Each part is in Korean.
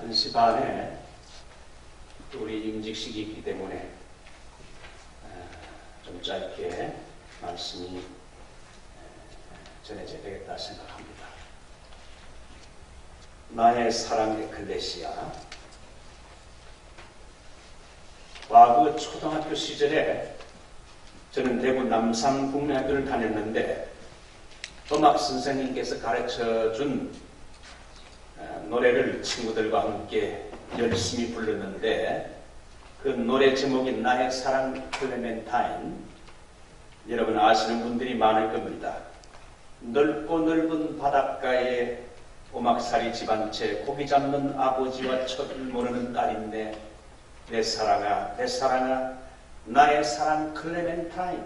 1시 반에 우리 임직식이 있기 때문에 좀 짧게 말씀이 전해져야 되겠다 생각합니다. 나의 사랑 에클레시아, 과거 초등학교 시절에 저는 대구 남상국민학교를 다녔는데 음악 선생님께서 가르쳐준 노래를 친구들과 함께 열심히 불렀는데 그 노래 제목이 나의 사랑 클레멘타인. 여러분 아시는 분들이 많을 겁니다. 넓고 넓은 바닷가에 오막살이 집안채 고기 잡는 아버지와 철을 모르는 딸인데 내 사랑아 내 사랑아 나의 사랑 클레멘타인.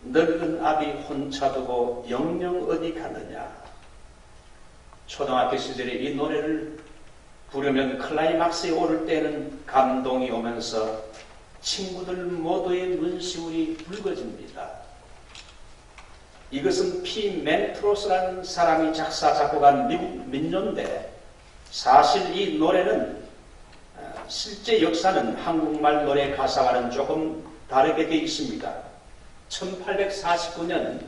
늙은 아비 혼자 두고 영영 어디 가느냐. 초등학교 시절에 이 노래를 부르면 클라이막스에 오를 때는 감동이 오면서 친구들 모두의 눈시울이 붉어집니다. 이것은 피 멘트로스라는 사람이 작사 작곡한 미국 민요인데 사실 이 노래는 실제 역사는 한국말 노래 가사와는 조금 다르게 되어 있습니다. 1849년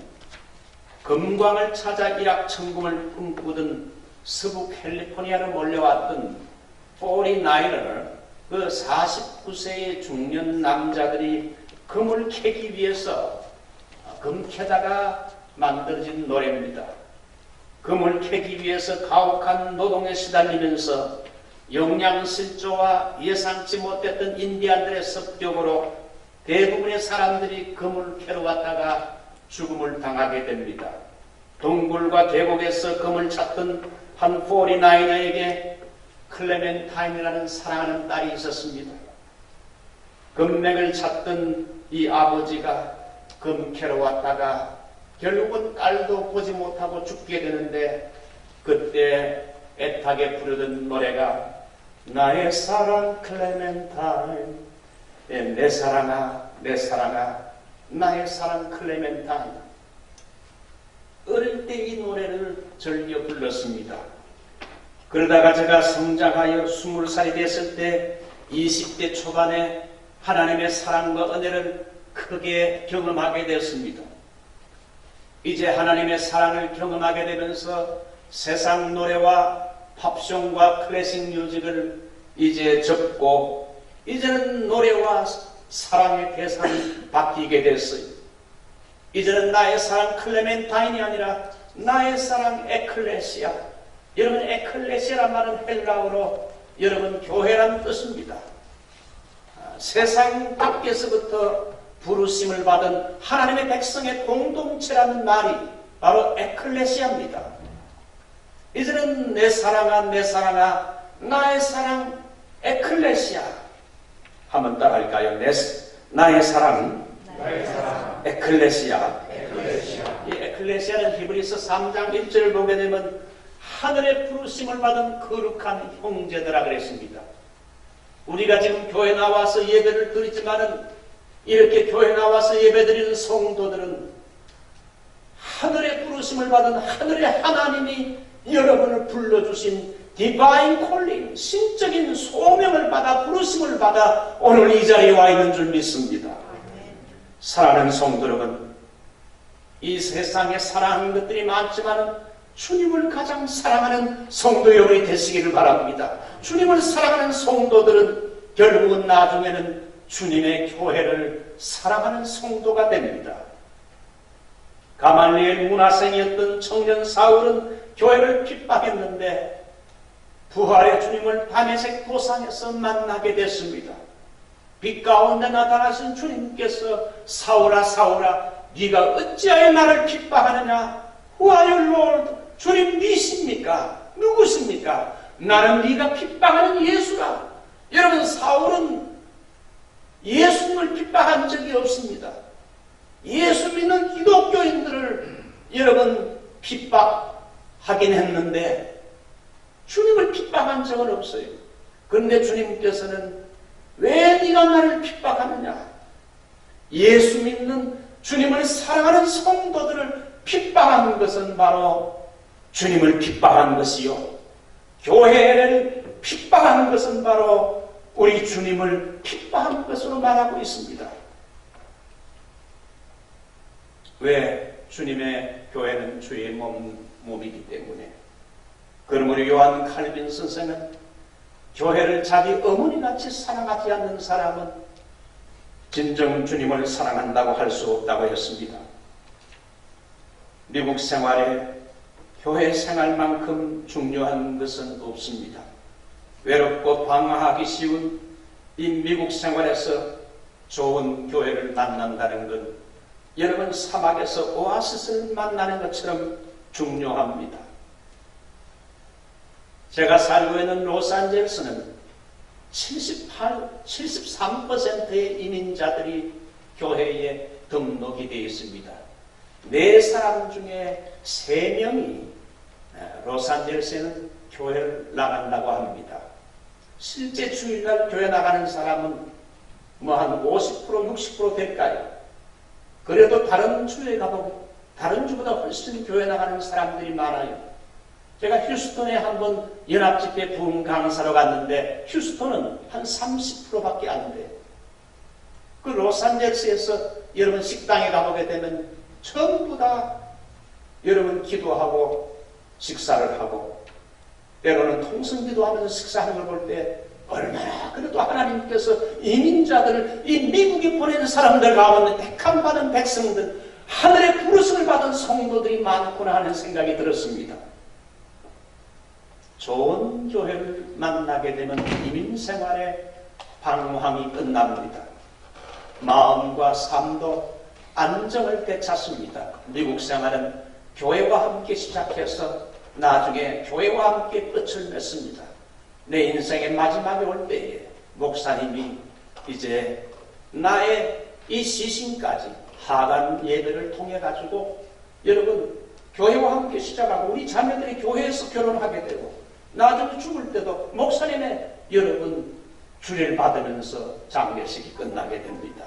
금광을 찾아 일학 천금을 꿈꾸던 서부 캘리포니아로 몰려왔던 49er, 그 49세의 중년 남자들이 금을 캐기 위해서 금 캐다가 만들어진 노래입니다. 금을 캐기 위해서 가혹한 노동에 시달리면서 영양실조와 예상치 못했던 인디안들의 습격으로 대부분의 사람들이 금을 캐러 왔다가 죽음을 당하게 됩니다. 동굴과 계곡에서 금을 찾던 한 49er에게 클레멘타인이라는 사랑하는 딸이 있었습니다. 금맥을 찾던 이 아버지가 금 캐러 왔다가 결국은 딸도 보지 못하고 죽게 되는데 그때 애타게 부르던 노래가 나의 사랑 클레멘타인. 내 사랑아 내 사랑아 나의 사랑 클레멘타인. 어릴 때 이 노래를 즐겨 불렀습니다. 그러다가 제가 성장하여 20살이 됐을 때 20대 초반에 하나님의 사랑과 은혜를 크게 경험하게 되었습니다. 이제 하나님의 사랑을 경험하게 되면서 세상 노래와 팝송과 클래식 뮤직을 이제 접고 이제는 노래와 사랑의 대상이 바뀌게 됐어요. 이제는 나의 사랑 클레멘타인이 아니라 나의 사랑 에클레시아. 여러분 에클레시아란 말은 헬라어로 여러분 교회란 뜻입니다. 세상 밖에서부터 부르심을 받은 하나님의 백성의 공동체라는 말이 바로 에클레시아입니다. 이제는 내 사랑아 내 사랑아 나의 사랑 에클레시아. 한번 따라할까요? 나의 사랑 에클레시아. 이 에클레시아는 히브리서 3장 1절을 보게 되면 하늘의 부르심을 받은 거룩한 형제들아 그랬습니다. 우리가 지금 교회 나와서 예배를 드리지만은 이렇게 교회 나와서 예배 드리는 성도들은 하늘의 부르심을 받은 하늘의 하나님이 여러분을 불러주신 디바인 콜링, 신적인 소명을 받아 부르심을 받아 오늘 이 자리에 와 있는 줄 믿습니다. 사랑하는 성도 여러분, 이 세상에 사랑하는 것들이 많지만 주님을 가장 사랑하는 성도 여러분이 되시기를 바랍니다. 주님을 사랑하는 성도들은 결국은 나중에는 주님의 교회를 사랑하는 성도가 됩니다. 가말리엘 문화생이었던 청년 사울은 교회를 핍박했는데 부활의 주님을 다메섹 도상에서 만나게 됐습니다. 빛 가운데 나타나신 주님께서 사울아 사울아 네가 어찌하여 나를 핍박하느냐. Who are you Lord? 주님 니십니까? 누구십니까? 나는 네가 핍박하는 예수라. 여러분 사울은 예수님을 핍박한 적이 없습니다. 예수 믿는 기독교인들을 여러분 핍박하긴 했는데 주님을 핍박한 적은 없어요. 그런데 주님께서는 왜 네가 나를 핍박하느냐. 예수 믿는 주님을 사랑하는 성도들을 핍박하는 것은 바로 주님을 핍박한 것이요 교회를 핍박하는 것은 바로 우리 주님을 핍박한 것으로 말하고 있습니다. 왜? 주님의 교회는 주의 몸이기 때문에. 그러므로 요한 칼빈 선생은 교회를 자기 어머니같이 사랑하지 않는 사람은 진정 주님을 사랑한다고 할 수 없다고 했습니다. 미국 생활에 교회 생활만큼 중요한 것은 없습니다. 외롭고 방황하기 쉬운 이 미국 생활에서 좋은 교회를 만난다는 건 여러분 사막에서 오아시스를 만나는 것처럼 중요합니다. 제가 살고 있는 로스앤젤레스는 73%의 이민자들이 교회에 등록이 되어 있습니다. 4사람 중에 3명이 로스앤젤레스에는 교회를 나간다고 합니다. 실제 주일날 교회 나가는 사람은 뭐 한 50%, 60% 될까요? 그래도 다른 주에 가도 다른 주보다 훨씬 교회 나가는 사람들이 많아요. 제가 휴스턴에 한번 연합집회 부흥 강사로 갔는데 휴스턴은 한 30%밖에 안 돼요. 그 로스앤젤레스에서 여러분 식당에 가보게 되면 전부 다 여러분 기도하고 식사를 하고 때로는 통성기도하면서 식사하는 걸 볼 때 얼마나 그래도 하나님께서 이민자들을 이 미국에 보내는 사람들 가운데 택함 받은 백성들, 하늘의 부르심을 받은 성도들이 많구나 하는 생각이 들었습니다. 좋은 교회를 만나게 되면 이민생활의 방황이 끝납니다. 마음과 삶도 안정을 되찾습니다. 미국 생활은 교회와 함께 시작해서 나중에 교회와 함께 끝을 맺습니다. 내 인생의 마지막에 올 때에 목사님이 이제 나의 이 시신까지 하간 예배를 통해 가지고 여러분 교회와 함께 시작하고 우리 자녀들이 교회에서 결혼하게 되고 나중에 죽을 때도 목사님의 여러분 주례를 받으면서 장례식이 끝나게 됩니다.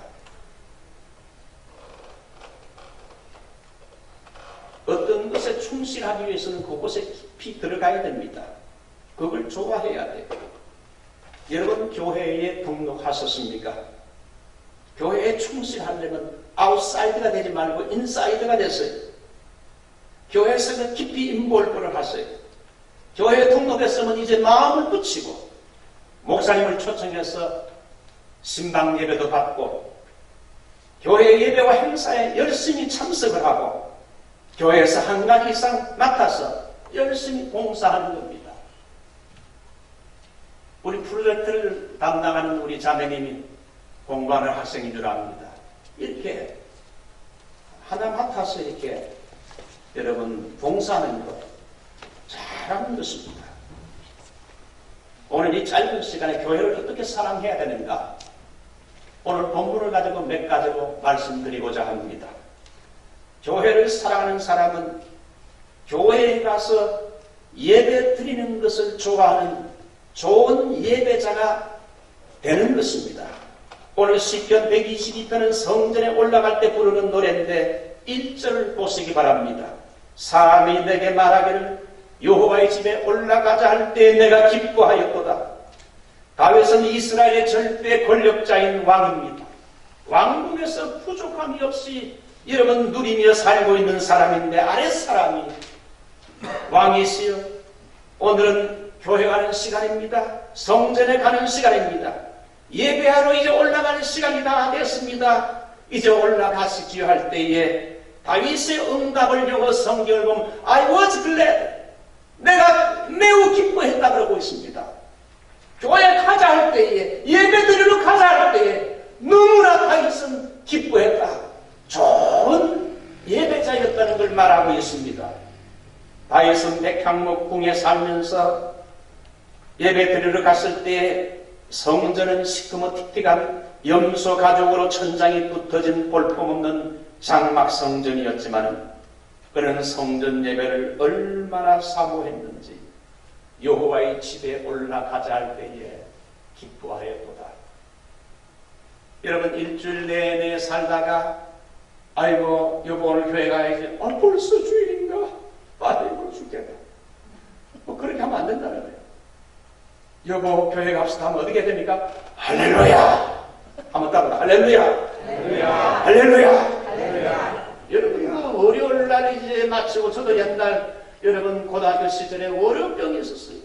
어떤 것에 충실하기 위해서는 그곳에 깊이 들어가야 됩니다. 그걸 좋아해야 돼요. 여러분 교회에 등록하셨습니까? 교회에 충실하려면 아웃사이드가 되지 말고 인사이드가 됐어요. 교회에서 깊이 인볼브를 하세요. 교회에 등록했으면 이제 마음을 붙이고 목사님을 초청해서 신방 예배도 받고 교회 예배와 행사에 열심히 참석을 하고 교회에서 한 가지 이상 맡아서 열심히 봉사하는 겁니다. 우리 프로젝트를 담당하는 우리 자매님이 공부하는 학생인 줄 압니다. 이렇게 하나 맡아서 이렇게 여러분 봉사하는 것 잘하는 것입니다. 오늘 이 짧은 시간에 교회를 어떻게 사랑해야 되는가? 오늘 본문을 가지고 몇 가지로 말씀드리고자 합니다. 교회를 사랑하는 사람은 교회에 가서 예배 드리는 것을 좋아하는 좋은 예배자가 되는 것입니다. 오늘 시편 122편은 성전에 올라갈 때 부르는 노래인데 1절을 보시기 바랍니다. 사람이 내게 말하기를 여호와의 집에 올라가자 할 때 내가 기뻐하였도다. 다윗은 이스라엘의 절대 권력자인 왕입니다. 왕국에서 부족함이 없이 여러분 누리며 살고 있는 사람인데 아랫사람이 왕이시여 오늘은 교회 가는 시간입니다. 성전에 가는 시간입니다. 예배하러 이제 올라가는 시간이 다 됐습니다. 이제 올라가시지요 할 때에 다윗의 응답을 영어 성경을 보면 I was glad 내가 매우 기뻐했다 그러고 있습니다. 교회 가자 할 때에 예배 드리러 가자 할 때에 너무나 다윗은 기뻐했다. 좋은 예배자였다는 걸 말하고 있습니다. 다윗은 백향목궁에 살면서 예배 드리러 갔을 때 성전은 시커멓틱틱한 염소 가죽으로 천장이 붙어진 볼품없는 장막 성전이었지만 그는 성전 예배를 얼마나 사모했는지 여호와의 집에 올라가자 할 때에 기뻐하였도다. 여러분 일주일 내내 살다가 아이고 여보 오늘 교회 가야지. 벌써 주일인가? 아이고 죽겠다. 뭐 그렇게 하면 안 된다는 거예요. 여보 교회 갑시다 하면 어떻게 됩니까? 할렐루야! 한번 따라 할렐루야! 할렐루야! 할렐루야! 할렐루야! 여러분 그 월요일날 이제 마치고 저도 옛날 여러분 고등학교 시절에 월요병이 있었어요.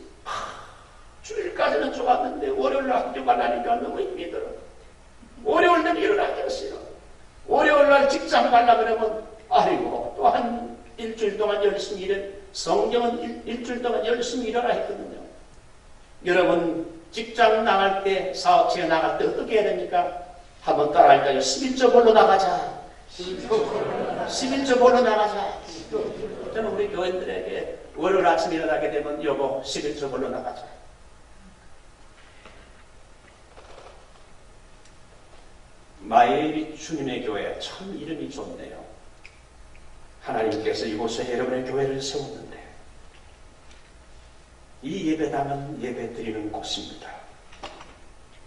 주일까지는 좋았는데 월요일날 학교 가려니까 너무 힘이 들어. 월요일날 일어나기 싫어. 월요일날 직장 가려 그러면 아이고 또 한 일주일 동안 열심히 일해. 성경은 일주일 동안 열심히 일하라 했거든요. 여러분 직장 나갈 때 사업체에 나갈 때 어떻게 해야 됩니까? 한번 따라할까요? 11조 벌로 나가자. 11조 벌로 나가자. 저는 우리 교인들에게 월요일 아침 일어나게 되면 여보 11조 벌로 나가자. 마예비 주님의 교회 참 이름이 좋네요. 하나님께서 이곳에 여러분의 교회를 세웠는데 이 예배당은 예배 드리는 곳입니다.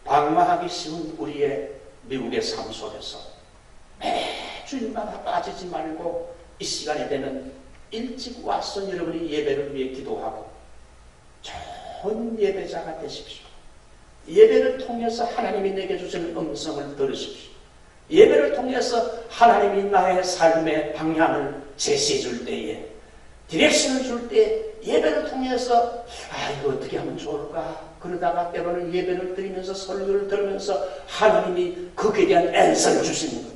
방황하기 쉬운 우리의 미국의 삶 속에서 매주일마다 빠지지 말고 이 시간에 되면 일찍 와서 여러분이 예배를 위해 기도하고 좋은 예배자가 되십시오. 예배를 통해서 하나님이 내게 주시는 음성을 들으십시오. 예배를 통해서 하나님이 나의 삶의 방향을 제시해 줄 때에 디렉션을 줄 때 예배를 통해서 이거 어떻게 하면 좋을까 그러다가 때로는 예배를 드리면서 설교를 들으면서 하나님이 거기에 대한 앤서를 주시는 거예요.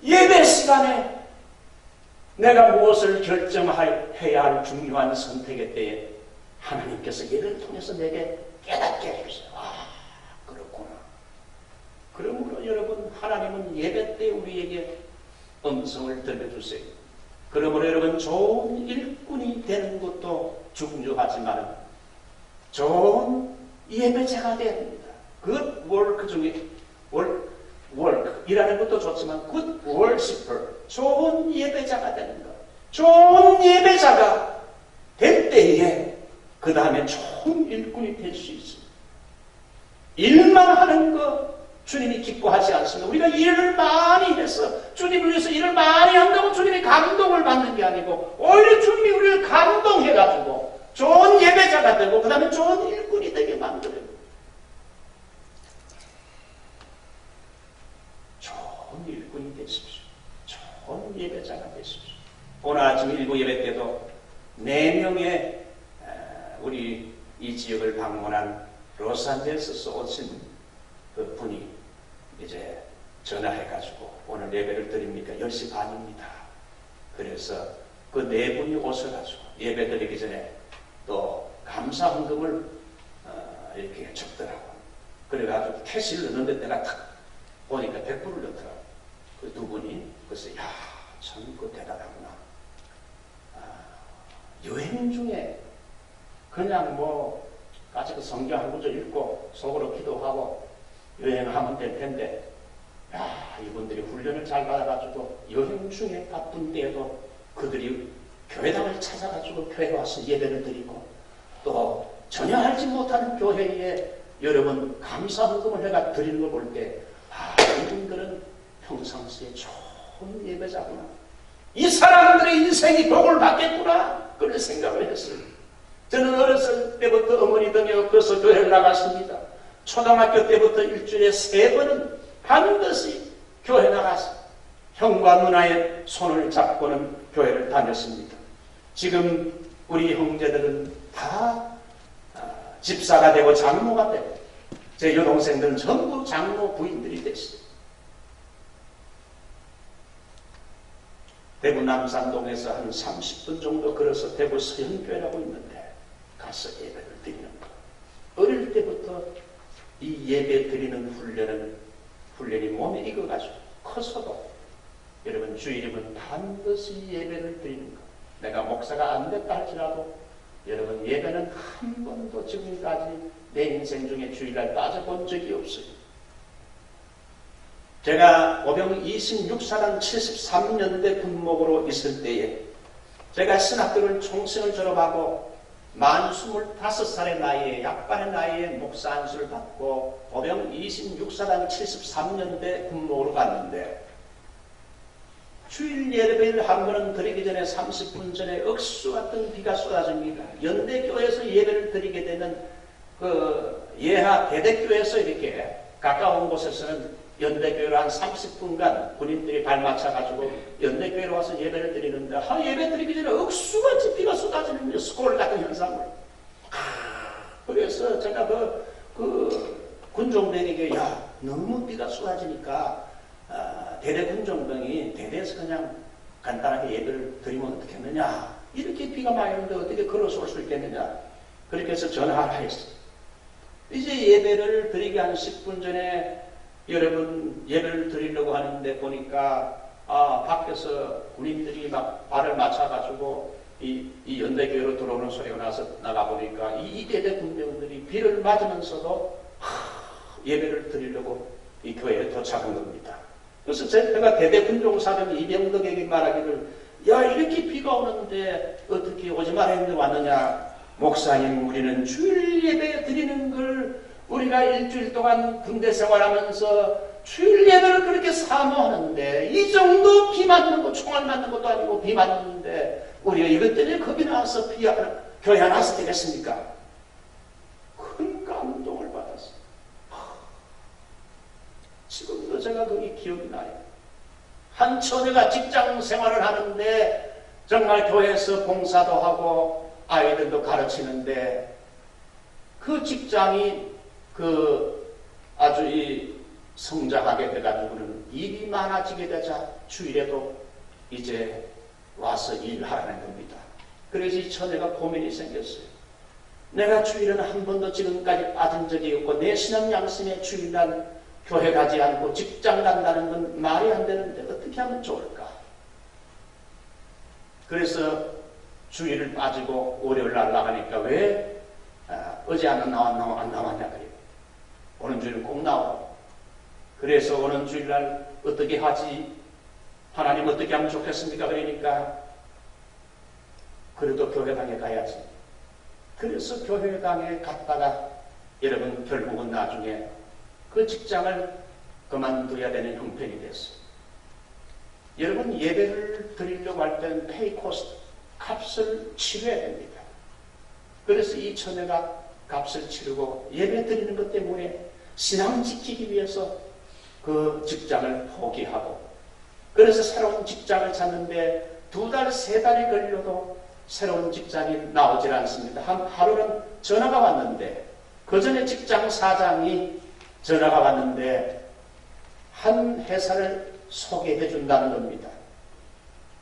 예배 시간에 내가 무엇을 결정해야 할 중요한 선택의 때에 하나님께서 예배를 통해서 내게 깨닫게 해주세요. 그렇구나. 그러므로 여러분 하나님은 예배 때 우리에게 음성을 들려주세요. 그러므로 여러분 좋은 일꾼이 되는 것도 중요하지만 좋은 예배자가 되어야 됩니다. good work 중에 work 일하는 것도 좋지만 good worshiper 좋은 예배자가 되는 것. 좋은 예배자가 될 때에 그 다음에 좋은 일꾼이 될 수 있습니다. 일만 하는 것 주님이 기뻐하지 않습니다. 우리가 일을 많이 해서 주님을 위해서 일을 많이 한다고 주님이 감동을 받는 게 아니고 오히려 주님이 우리를 감동해가지고 좋은 예배자가 되고 그 다음에 좋은 일꾼이 되게 만들어요. 좋은 일꾼이 되십시오. 좋은 예배자가 되십시오. 오늘 아침 일부 예배 때도 4명의 우리 이 지역을 방문한 로스앤젤레스에서 오신 그 분이 이제 전화해가지고 오늘 예배를 드립니까? 10시 반입니다. 그래서 그 4분이 오셔가지고 예배 드리기 전에 또 감사 헌금을 이렇게 적더라고. 그래가지고 캐시를 넣는데 내가 탁 보니까 100불을 넣더라고. 그 2분이 그래서 참 그 대단하구나. 여행 중에 그냥 같이 그 성경 한 구절 읽고 속으로 기도하고 여행하면 될 텐데 이분들이 훈련을 잘 받아가지고 여행 중에 바쁜 때에도 그들이 교회당을 찾아가지고 교회에 와서 예배를 드리고 또 전혀 알지 못하는 교회에 여러분 감사 헌금을 해가 드리는 걸 볼 때 이분들은 평상시에 좋은 예배자구나. 이 사람들의 인생이 복을 받겠구나. 그런 생각을 했어요. 저는 어렸을 때부터 어머니 등에 업혀서 교회를 나갔습니다. 초등학교 때부터 일주일에 3번은 반드시 교회 나가서 형과 누나의 손을 잡고는 교회를 다녔습니다. 지금 우리 형제들은 다 집사가 되고 장로가 되고 제 여동생들은 전부 장로 부인들이 됐어요. 대구 남산동에서 한 30분 정도 걸어서 대구 서현교회라고 있는데 가서 예배를 드리는 거. 어릴 때부터 이 예배 드리는 훈련이 몸에 익어가지고 커서도 여러분 주일이면 반드시 예배를 드리는 것. 내가 목사가 안 됐다 할지라도 여러분 예배는 한 번도 지금까지 내 인생 중에 주일날 빠져본 적이 없어요. 제가 오병 26사단 73년대 군목으로 있을 때에 제가 신학교를 총생을 졸업하고 만 25살의 나이에 약반의 나이에 목사 안수를 받고 오병 26사단 73년대 군목으로 갔는데 주일 예배를 한 번은 드리기 전에 30분 전에 억수 같은 비가 쏟아집니다. 연대교회에서 예배를 드리게 되면 예하 대대교에서 이렇게 가까운 곳에서는 연대교회로 한 30분간 군인들이 발맞춰가지고 연대교회로 와서 예배를 드리는데 예배 드리기 전에 억수같이 비가 쏟아지는 스콜 같은 현상을 그래서 제가 그 군종병에게 야 너무 비가 쏟아지니까 대대 군종병이 대대에서 그냥 간단하게 예배를 드리면 어떻겠느냐 이렇게 비가 많이 오는데 어떻게 걸어서 올 수 있겠느냐 그렇게 해서 전화를 했어요. 이제 예배를 드리기 한 10분 전에 여러분 예배를 드리려고 하는데 보니까 밖에서 군인들이 막 발을 맞춰가지고 이 연대교회로 들어오는 소리가 나서 나가보니까 이 대대 군병들이 비를 맞으면서도 예배를 드리려고 이 교회에 도착한 겁니다. 그래서 제가 대대 군종사령 이병덕에게 말하기를 야 이렇게 비가 오는데 어떻게 오지 말했는데 왔느냐 목사님 우리는 주일 예배 드리는 걸 우리가 일주일 동안 군대 생활하면서 주일 예배를 그렇게 사모하는데 이 정도 비 맞는 거 총알 맞는 것도 아니고 비 맞는데 우리가 이것 때문에 겁이 나서 교회 안 와서 되겠습니까? 큰 감동을 받았어요. 지금도 제가 그게 기억이 나요. 한 처녀가 직장 생활을 하는데 정말 교회에서 봉사도 하고 아이들도 가르치는데 그 직장이 아주 성장하게 돼가지고는 일이 많아지게 되자 주일에도 이제 와서 일하라는 겁니다. 그래서 이 처녀가 고민이 생겼어요. 내가 주일은 한 번도 지금까지 빠진 적이 없고 내 신앙 양심에 주일날 교회 가지 않고 직장 간다는 건 말이 안 되는데 어떻게 하면 좋을까? 그래서 주일을 빠지고 월요일 날 나가니까 왜 어제 안 나왔냐 그래요. 오는 주일 꼭 나오라고. 그래서 오는 주일날 어떻게 하지? 하나님 어떻게 하면 좋겠습니까? 그러니까 그래도 교회당에 가야지. 그래서 교회당에 갔다가 여러분 결국은 나중에 그 직장을 그만둬야 되는 형편이 됐어요. 여러분 예배를 드리려고 할 때는 페이 코스트 값을 치러야 됩니다. 그래서 이 처녀가 값을 치르고 예배 드리는 것 때문에 신앙 지키기 위해서 그 직장을 포기하고 그래서 새로운 직장을 찾는데 2달, 3달이 걸려도 새로운 직장이 나오질 않습니다. 하루는 전화가 왔는데 그 전에 직장 사장이 전화가 왔는데 한 회사를 소개해 준다는 겁니다.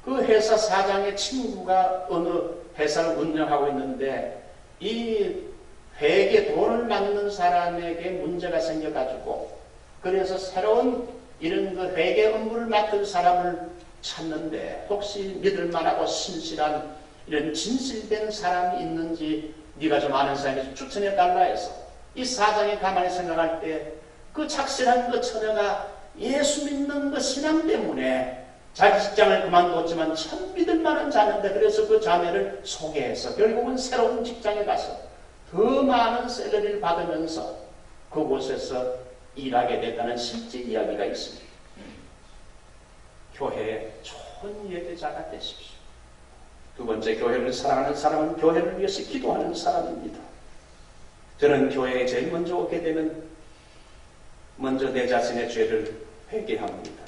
그 회사 사장의 친구가 어느 회사를 운영하고 있는데 이 회계 돈을 맡는 사람에게 문제가 생겨가지고 그래서 새로운 이런 그 회계 업무를 맡은 사람을 찾는데 혹시 믿을만하고 신실한 이런 진실된 사람이 있는지 네가 좀 아는 사람이 추천해 달라 해서 이 사장이 가만히 생각할 때 그 착실한 그 처녀가 예수 믿는 그 신앙 때문에 자기 직장을 그만뒀지만 참 믿을 만한 자녀인데 그래서 그 자매를 소개해서 결국은 새로운 직장에 가서 더 많은 샐러리를 받으면서 그곳에서 일하게 됐다는 실제 이야기가 있습니다. 교회의 좋은 예배자가 되십시오. 두 번째, 교회를 사랑하는 사람은 교회를 위해서 기도하는 사람입니다. 저는 교회에 제일 먼저 오게 되면 먼저 내 자신의 죄를 회개합니다.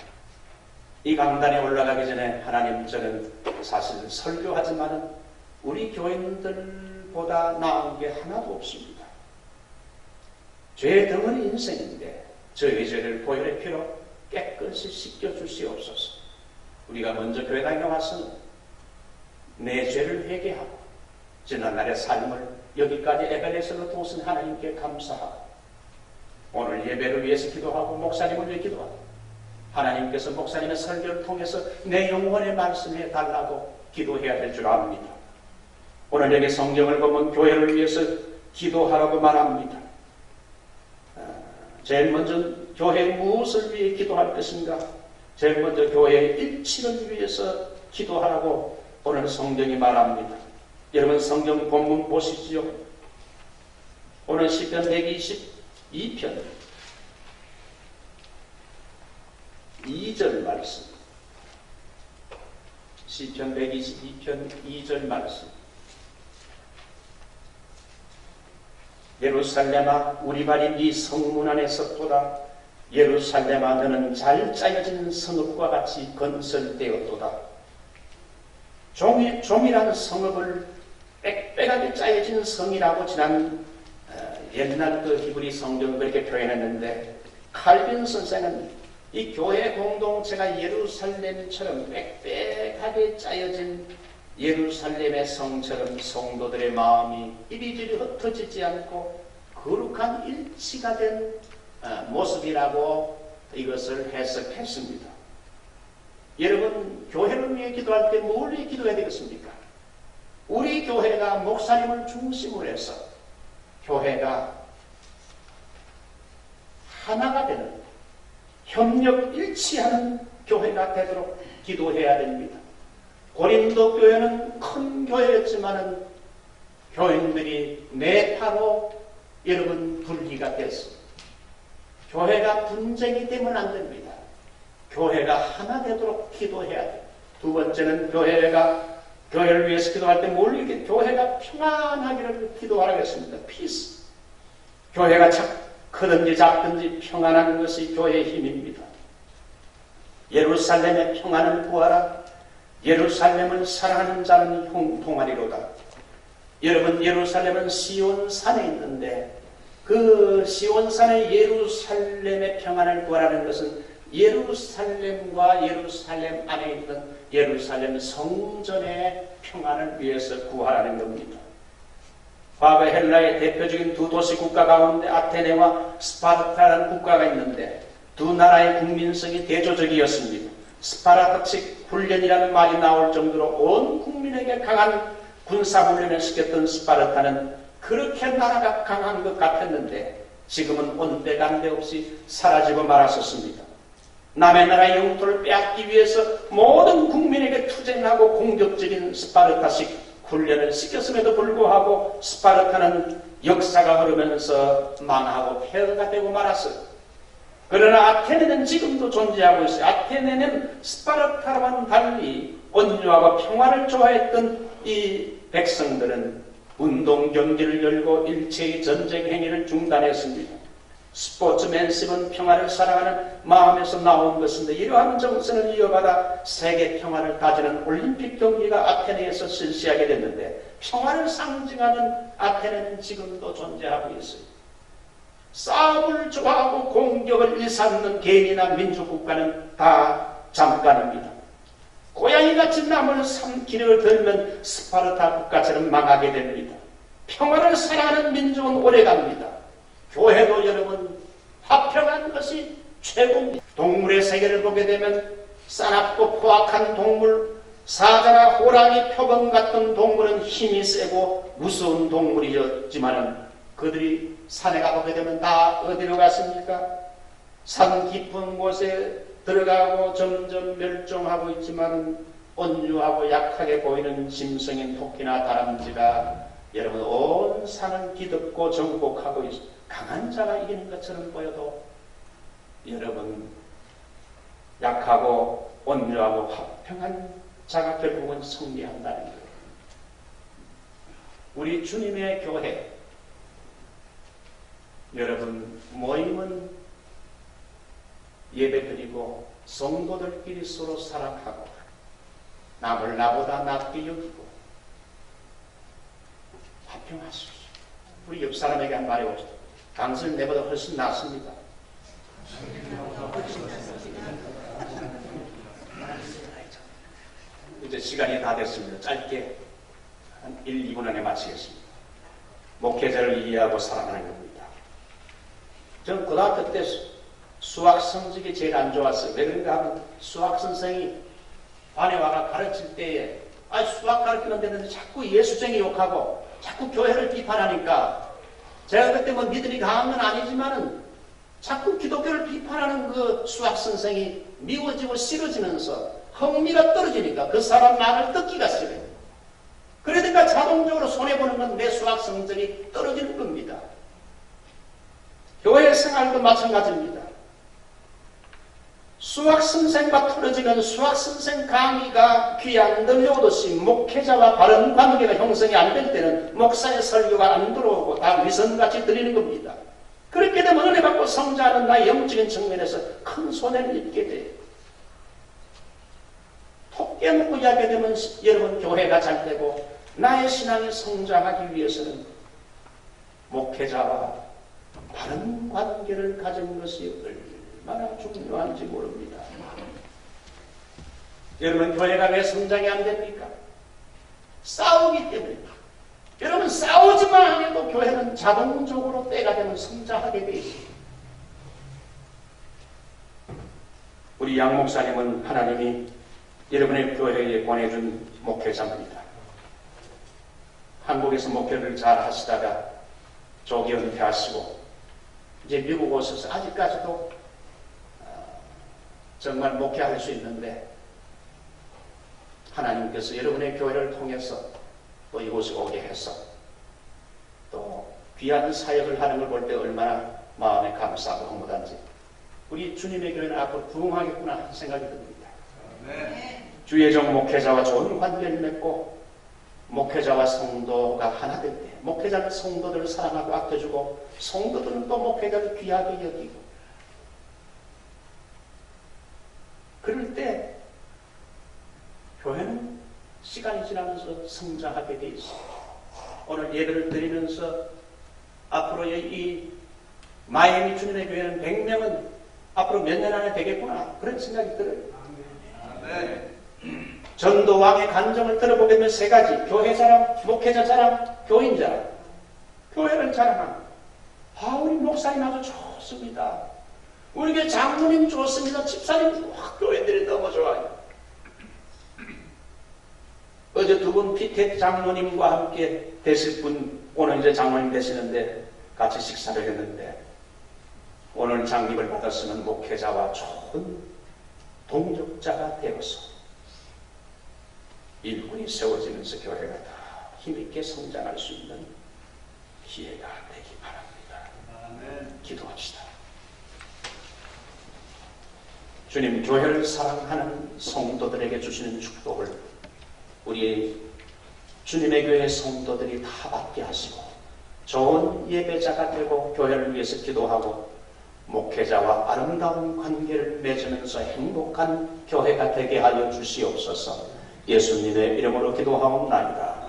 이 강단에 올라가기 전에 하나님 저는 사실 설교하지만 우리 교인들보다 나은 게 하나도 없습니다. 죄의 덩어리 인생인데 저의 죄를 보혈의 피로 깨끗이 씻겨주시옵소서. 우리가 먼저 교회당에 와서는 내 죄를 회개하고 지난날의 삶을 여기까지 에베네스로 도우신 하나님께 감사하고 오늘 예배를 위해서 기도하고 목사님을 위해 기도하고 하나님께서 목사님의 설교를 통해서 내 영혼의 말씀해 달라고 기도해야 될 줄 압니다. 오늘 여기 성경을 보면 교회를 위해서 기도하라고 말합니다. 제일 먼저 교회 무엇을 위해 기도할 것인가? 제일 먼저 교회의 일치를 위해서 기도하라고 오늘 성경이 말합니다. 여러분 성경 본문 보시지요. 오늘 시편 122편 2절 말씀. 시편 122편 2절 말씀. 예루살렘아 우리 발이 네 성문 안에 섰도다. 예루살렘아 너는 잘 짜여진 성읍과 같이 건설되었도다. 종이라는 성읍을 빽빽하게 짜여진 성이라고 지난 옛날 그 히브리 성경을 그렇게 표현했는데, 칼빈 선생은 이 교회 공동체가 예루살렘처럼 빽빽하게 짜여진 예루살렘의 성처럼 성도들의 마음이 이리저리 흩어지지 않고 거룩한 일치가 된 모습이라고 이것을 해석했습니다. 여러분, 교회를 위해 기도할 때 뭘 위해 기도해야 되겠습니까? 우리 교회가 목사님을 중심으로 해서 교회가 하나가 되는, 협력 일치하는 교회가 되도록 기도해야 됩니다. 고린도 교회는 큰 교회였지만은 교인들이 내파로 여러분 분리가 됐습니다. 교회가 분쟁이 되면 안 됩니다. 교회가 하나 되도록 기도해야 돼요. 두 번째는 교회를 위해서 기도할 때 뭘 이렇게 교회가 평안하기를 기도하겠습니다. 피스. 교회가 크든지 작든지 평안한 것이 교회의 힘입니다. 예루살렘의 평안을 구하라. 예루살렘을 사랑하는 자는 형통하리로다. 여러분, 예루살렘은 시온산에 있는데 그 시온산의 예루살렘의 평안을 구하라는 것은 예루살렘과 예루살렘 안에 있는 예루살렘 성전의 평안을 위해서 구하라는 겁니다. 과거 헬라의 대표적인 두 도시 국가 가운데 아테네와 스파르타라는 국가가 있는데 두 나라의 국민성이 대조적이었습니다. 스파르타식 훈련이라는 말이 나올 정도로 온 국민에게 강한 군사훈련을 시켰던 스파르타는 그렇게 나라가 강한 것 같았는데 지금은 온데간데 없이 사라지고 말았었습니다. 남의 나라의 영토를 빼앗기 위해서 모든 국민에게 투쟁하고 공격적인 스파르타식 훈련을 시켰음에도 불구하고 스파르타는 역사가 흐르면서 망하고 폐허가 되고 말았어요. 그러나 아테네는 지금도 존재하고 있어요. 아테네는 스파르타와는 달리 온유하고 평화를 좋아했던 이 백성들은 운동 경기를 열고 일체의 전쟁 행위를 중단했습니다. 스포츠맨십은 평화를 사랑하는 마음에서 나온 것인데 이러한 정신을 이어받아 세계 평화를 다지는 올림픽 경기가 아테네에서 실시하게 됐는데 평화를 상징하는 아테네는 지금도 존재하고 있어요. 싸움을 좋아하고 공격을 일삼는 개인이나 민주국가는 다 잠깐입니다. 고양이같이 남을 기력을 들면 스파르타 국가처럼 망하게 됩니다. 평화를 사랑하는 민족은 오래갑니다. 교회도 여러분 화평한 것이 최고입니다. 동물의 세계를 보게 되면 싸납고 포악한 동물, 사자나 호랑이, 표범 같은 동물은 힘이 세고 무서운 동물이었지만 그들이 산에 가보게 되면 다 어디로 갔습니까? 산 깊은 곳에 들어가고 점점 멸종하고 있지만 온유하고 약하게 보이는 짐승인 토끼나 다람쥐가 여러분 온 산을 뒤덮고 정복하고 있습니다. 강한 자가 이기는 것처럼 보여도 여러분 약하고 온유하고 화평한 자가 결국은 승리한다는 거예요. 우리 주님의 교회 여러분 모임은 예배드리고 성도들끼리 서로 사랑하고 남을 나보다 낮게 여기고 화평하십시오. 우리 옆 사람에게 한 말해 봅시다. 당신은 내보다 훨씬 낫습니다. 이제 시간이 다 됐습니다. 짧게 한 1, 2분 안에 마치겠습니다. 목회자를 이해하고 사랑하는 겁니다. 저는 고등학교 때 수학 성적이 제일 안 좋았어요. 왜 그런가 하면 수학 선생이 반에 와가 가르칠 때에 수학 가르치는 데는 자꾸 예수쟁이 욕하고 자꾸 교회를 비판하니까 제가 그때 뭐 믿음이 강한 건 아니지만은 자꾸 기독교를 비판하는 그 수학 선생이 미워지고 싫어지면서 흥미가 떨어지니까 그 사람 말을 듣기가 싫어요. 그러니까 자동적으로 손해보는 건 내 수학 성적이 떨어지는 겁니다. 교회 생활도 마찬가지입니다. 수학선생과 틀어지면 수학선생 강의가 귀에 안 들려오듯이 목회자와 바른 관계가 형성이 안 될 때는 목사의 설교가 안 들어오고 다 위선같이 들리는 겁니다. 그렇게 되면 은혜 받고 성장하는 나의 영적인 측면에서 큰 손해를 입게 돼요. 톡 깨놓고 이야기하게 되면 여러분 교회가 잘 되고 나의 신앙이 성장하기 위해서는 목회자와 바른 관계를 가진 것이 얼마나 중요한지 모릅니다. 여러분 교회가 왜 성장이 안 됩니까? 싸우기 때문입니다. 여러분 싸우지만 해도 교회는 자동적으로 때가 되면 성장하게 되어 있습니다. 우리 양 목사님은 하나님이 여러분의 교회에 보내준 목회자입니다. 한국에서 목회를 잘 하시다가 조기 은퇴하시고 이제 미국 오셔서 아직까지도 정말 목회할 수 있는데 하나님께서 여러분의 교회를 통해서 또 이곳에 오게 해서 또 귀한 사역을 하는 걸 볼 때 얼마나 마음에 감사하고 흐뭇한지 우리 주님의 교회는 앞으로 부흥하겠구나 하는 생각이 듭니다. 네. 주의 종 목회자와 좋은 관계를 맺고 목회자와 성도가 하나 될 때 목회자는 성도들을 사랑하고 아껴주고 성도들은 또 목회자를 귀하게 여기고 그럴 때 교회는 시간이 지나면서 성장하게 돼 있습니다. 오늘 예배를 드리면서 앞으로의 이 마이애미 주님의 교회는 100명은 앞으로 몇 년 안에 되겠구나 그런 생각이 들어요. 아멘. 전도왕의 간증을 들어보게 되면 세 가지 교회 자랑, 목회자 자랑, 교인 자랑 교회를 자랑합니다. 우리 목사님 아주 좋습니다. 우리 교회 장로님 좋습니다. 집사님 교회들이 너무 좋아요. 어제 두 분 피켓 장로님과 함께 되실 분 오늘 이제 장로님 되시는데 같이 식사를 했는데 오늘 장립을 받았으면 목회자와 좋은 동역자가 되어서 일꾼이 세워지면서 교회가 더 힘있게 성장할 수 있는 기회가 되기 바랍니다. 아멘. 기도합시다. 주님 교회를 사랑하는 성도들에게 주시는 축복을 우리 주님의 교회 성도들이 다 받게 하시고 좋은 예배자가 되고 교회를 위해서 기도하고 목회자와 아름다운 관계를 맺으면서 행복한 교회가 되게 하여 주시옵소서. 예수님의 이름으로 기도하옵나이다.